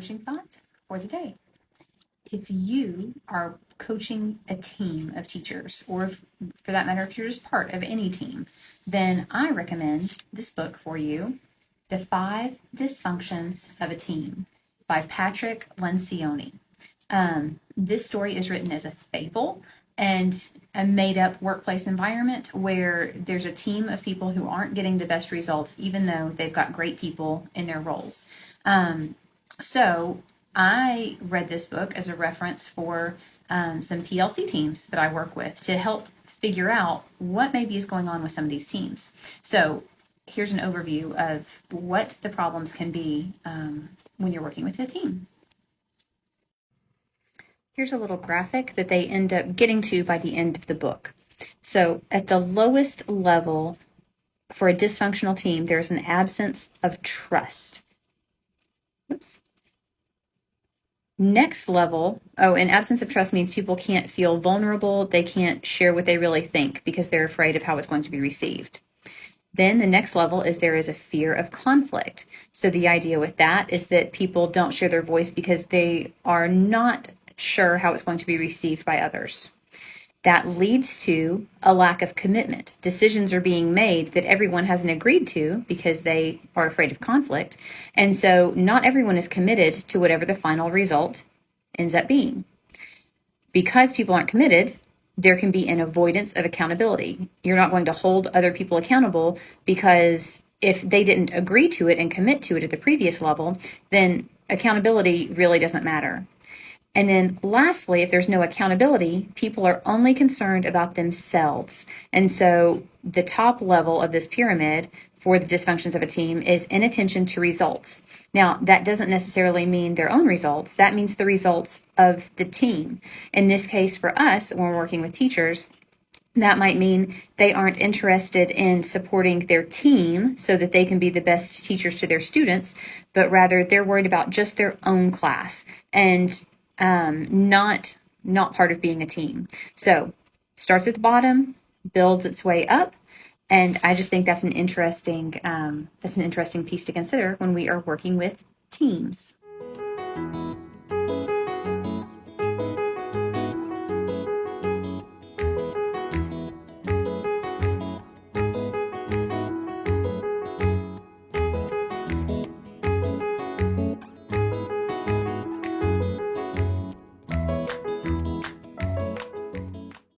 coaching thought for the day. If you are coaching a team of teachers, or if, for that matter, if you're just part of any team, then I recommend this book for you, The Five Dysfunctions of a Team by Patrick Lencioni. This story is written as a fable and a made-up workplace environment where there's a team of people who aren't getting the best results, even though they've got great people in their roles. So I read this book as a reference for some PLC teams that I work with to help figure out what maybe is going on with some of these teams. So here's an overview of what the problems can be when you're working with a team. Here's a little graphic that they end up getting to by the end of the book. So at the lowest level for a dysfunctional team, there's an absence of trust. Oops. Next level, an absence of trust means people can't feel vulnerable. They can't share what they really think because they're afraid of how it's going to be received. Then the next level is there is a fear of conflict. So the idea with that is that people don't share their voice because they are not sure how it's going to be received by others. That leads to a lack of commitment. Decisions are being made that everyone hasn't agreed to because they are afraid of conflict. And so not everyone is committed to whatever the final result ends up being. Because people aren't committed, there can be an avoidance of accountability. You're not going to hold other people accountable because if they didn't agree to it and commit to it at the previous level, then accountability really doesn't matter. And then lastly, if there's no accountability, people are only concerned about themselves. And so the top level of this pyramid for the dysfunctions of a team is inattention to results. Now, that doesn't necessarily mean their own results. That means the results of the team. In this case, for us, when we're working with teachers, that might mean they aren't interested in supporting their team so that they can be the best teachers to their students, but rather they're worried about just their own class and not part of being a team. So starts at the bottom, builds its way up, and I just think that's an interesting piece to consider when we are working with teams.